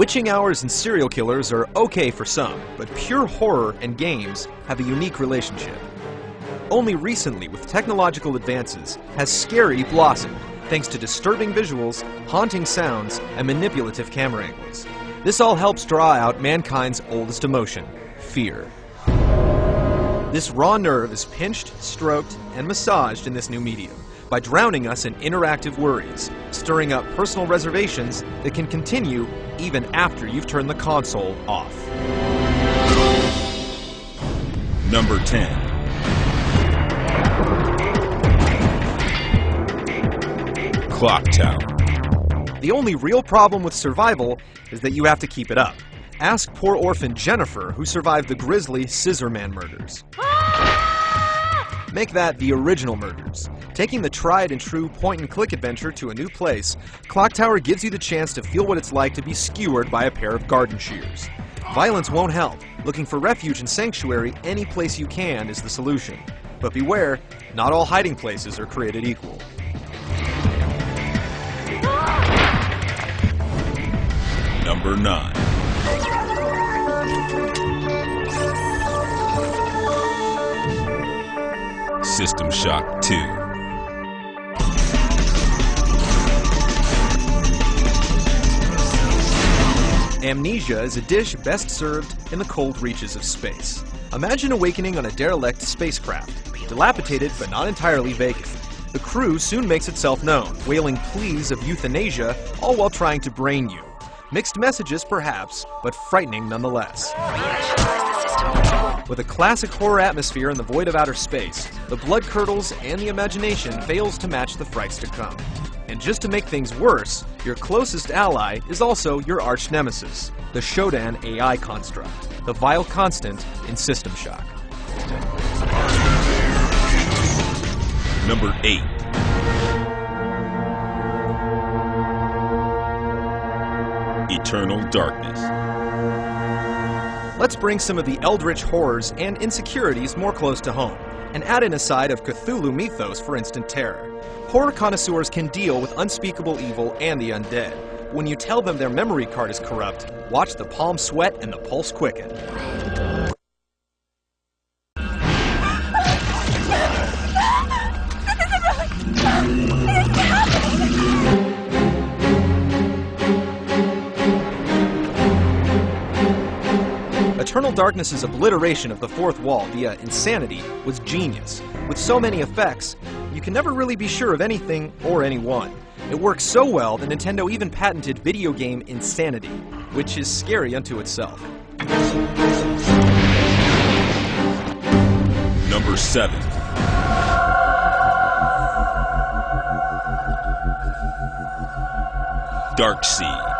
Witching hours and serial killers are okay for some, but pure horror and games have a unique relationship. Only recently, with technological advances, has scary blossomed, thanks to disturbing visuals, haunting sounds, and manipulative camera angles. This all helps draw out mankind's oldest emotion, fear. This raw nerve is pinched, stroked, and massaged in this new medium by drowning us in interactive worries, stirring up personal reservations that can continue even after you've turned the console off. Number 10. Clock Tower. The only real problem with survival is that you have to keep it up. Ask poor orphan Jennifer, who survived the grisly Scissor Man murders. Make that the original murders. Taking the tried and true point-and-click adventure to a new place, Clock Tower gives you the chance to feel what it's like to be skewered by a pair of garden shears. Violence won't help. Looking for refuge and sanctuary any place you can is the solution. But beware, not all hiding places are created equal. Number 9. System Shock 2. Amnesia is a dish best served in the cold reaches of space. Imagine awakening on a derelict spacecraft, dilapidated but not entirely vacant. The crew soon makes itself known, wailing pleas of euthanasia, all while trying to brain you. Mixed messages perhaps, but frightening nonetheless. With a classic horror atmosphere in the void of outer space, the blood curdles and the imagination fails to match the frights to come. And just to make things worse, your closest ally is also your arch nemesis, the Shodan AI construct, the vile constant in System Shock. Number 8. Eternal Darkness. Let's bring some of the eldritch horrors and insecurities more close to home, and add in a side of Cthulhu mythos for instant terror. Horror connoisseurs can deal with unspeakable evil and the undead. When you tell them their memory card is corrupt, watch the palm sweat and the pulse quicken. Eternal Darkness's obliteration of the fourth wall via insanity was genius. With so many effects, you can never really be sure of anything or anyone. It works so well that Nintendo even patented video game insanity, which is scary unto itself. Number 7. Darkseid.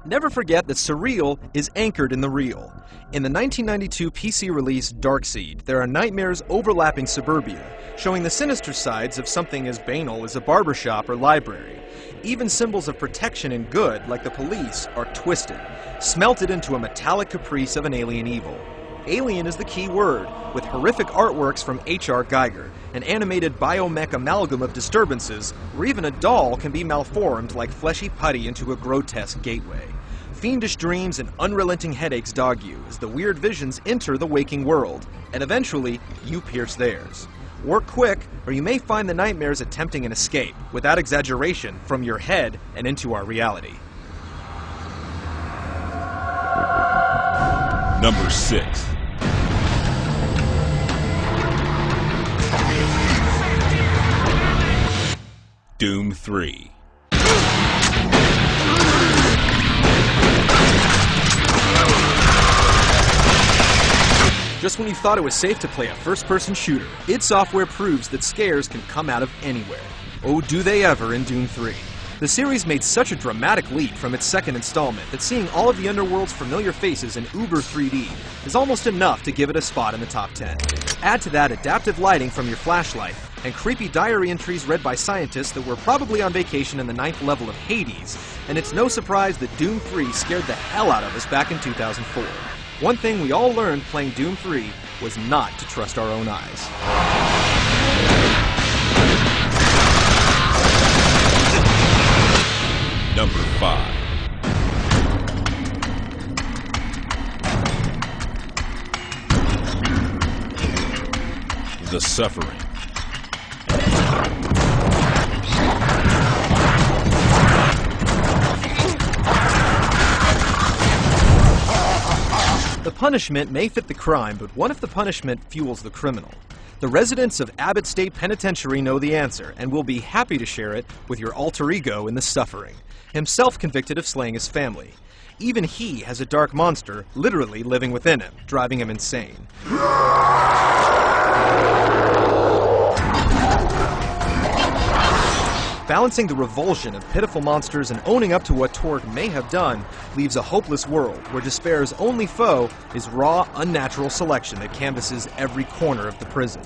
Never forget that surreal is anchored in the real. In the 1992 PC release Darkseid, there are nightmares overlapping suburbia, showing the sinister sides of something as banal as a barbershop or library. Even symbols of protection and good, like the police, are twisted, smelted into a metallic caprice of an alien evil. Alien is the key word, with horrific artworks from H.R. Geiger, an animated biomech amalgam of disturbances where even a doll can be malformed like fleshy putty into a grotesque gateway. Fiendish dreams and unrelenting headaches dog you as the weird visions enter the waking world, and eventually, you pierce theirs. Work quick, or you may find the nightmares attempting an escape, without exaggeration, from your head and into our reality. Number 6. Doom 3. Just when you thought it was safe to play a first-person shooter, id Software proves that scares can come out of anywhere. Oh, do they ever in Doom 3. The series made such a dramatic leap from its second installment that seeing all of the Underworld's familiar faces in Uber 3D is almost enough to give it a spot in the top 10. Add to that adaptive lighting from your flashlight, and creepy diary entries read by scientists that were probably on vacation in the 9th level of Hades, and it's no surprise that Doom 3 scared the hell out of us back in 2004. One thing we all learned playing Doom 3 was not to trust our own eyes. Number 5. The Suffering. The punishment may fit the crime, but what if the punishment fuels the criminal? The residents of Abbott State Penitentiary know the answer and will be happy to share it with your alter ego in The Suffering, himself convicted of slaying his family. Even he has a dark monster literally living within him, driving him insane. Balancing the revulsion of pitiful monsters and owning up to what Torg may have done leaves a hopeless world where despair's only foe is raw, unnatural selection that canvasses every corner of the prison.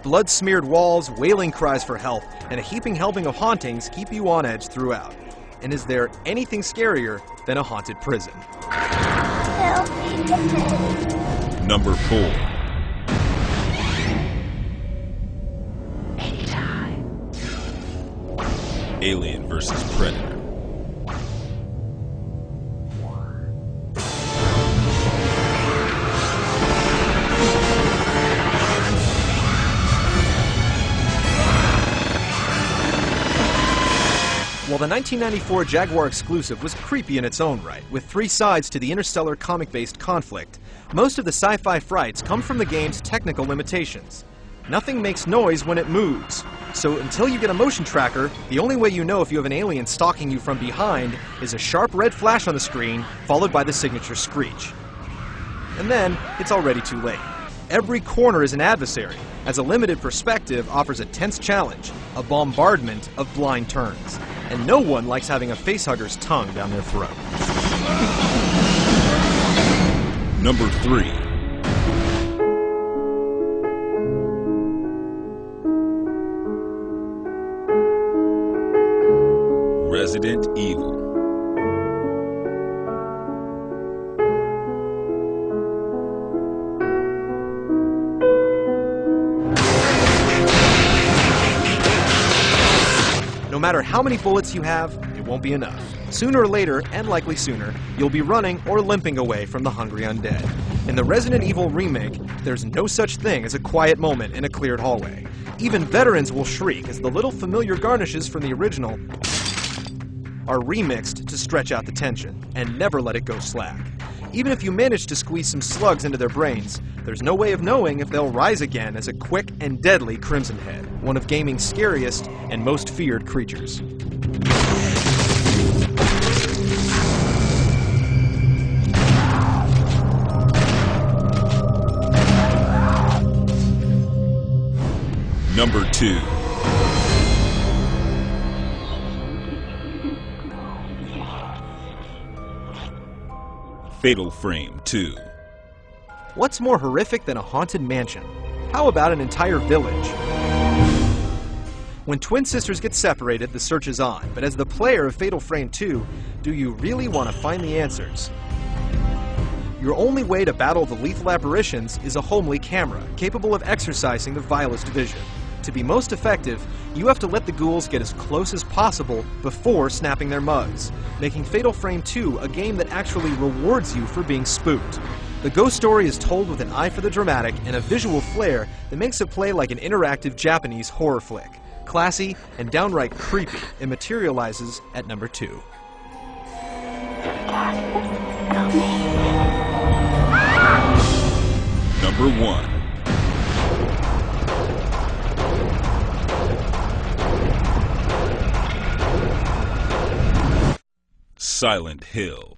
Blood-smeared walls, wailing cries for help, and a heaping helping of hauntings keep you on edge throughout. And is there anything scarier than a haunted prison? Number 4. Alien vs. Predator. While the 1994 Jaguar exclusive was creepy in its own right, with 3 sides to the interstellar comic-based conflict, most of the sci-fi frights come from the game's technical limitations. Nothing makes noise when it moves. So until you get a motion tracker, the only way you know if you have an alien stalking you from behind is a sharp red flash on the screen, followed by the signature screech. And then, it's already too late. Every corner is an adversary, as a limited perspective offers a tense challenge, a bombardment of blind turns. And no one likes having a facehugger's tongue down their throat. Number 3. Resident Evil. No matter how many bullets you have, it won't be enough. Sooner or later, and likely sooner, you'll be running or limping away from the hungry undead. In the Resident Evil remake, there's no such thing as a quiet moment in a cleared hallway. Even veterans will shriek as the little familiar garnishes from the original are remixed to stretch out the tension and never let it go slack. Even if you manage to squeeze some slugs into their brains, there's no way of knowing if they'll rise again as a quick and deadly Crimson Head, one of gaming's scariest and most feared creatures. Number 2. Fatal Frame 2. What's more horrific than a haunted mansion? How about an entire village? When twin sisters get separated, the search is on, but as the player of Fatal Frame 2, do you really want to find the answers? Your only way to battle the lethal apparitions is a homely camera, capable of exercising the vilest vision. To be most effective, you have to let the ghouls get as close as possible before snapping their mugs, making Fatal Frame 2 a game that actually rewards you for being spooked. The ghost story is told with an eye for the dramatic and a visual flair that makes it play like an interactive Japanese horror flick. Classy and downright creepy, it materializes at number 2. Number 1. Silent Hill.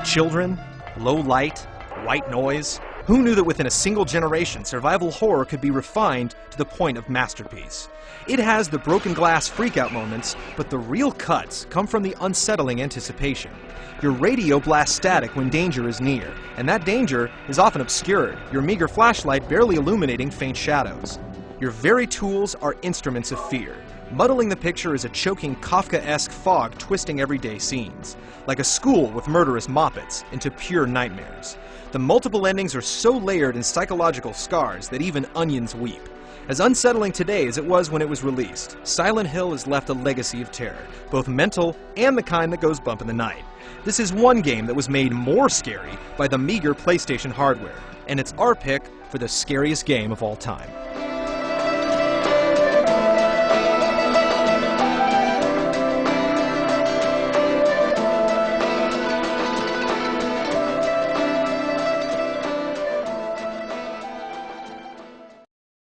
Children, low light, white noise. Who knew that within a single generation, survival horror could be refined to the point of masterpiece? It has the broken glass freakout moments, but the real cuts come from the unsettling anticipation. Your radio blasts static when danger is near, and that danger is often obscured, your meager flashlight barely illuminating faint shadows. Your very tools are instruments of fear. Muddling the picture is a choking Kafka-esque fog twisting everyday scenes, like a school with murderous moppets, into pure nightmares. The multiple endings are so layered in psychological scars that even onions weep. As unsettling today as it was when it was released, Silent Hill has left a legacy of terror, both mental and the kind that goes bump in the night. This is one game that was made more scary by the meager PlayStation hardware, and it's our pick for the scariest game of all time.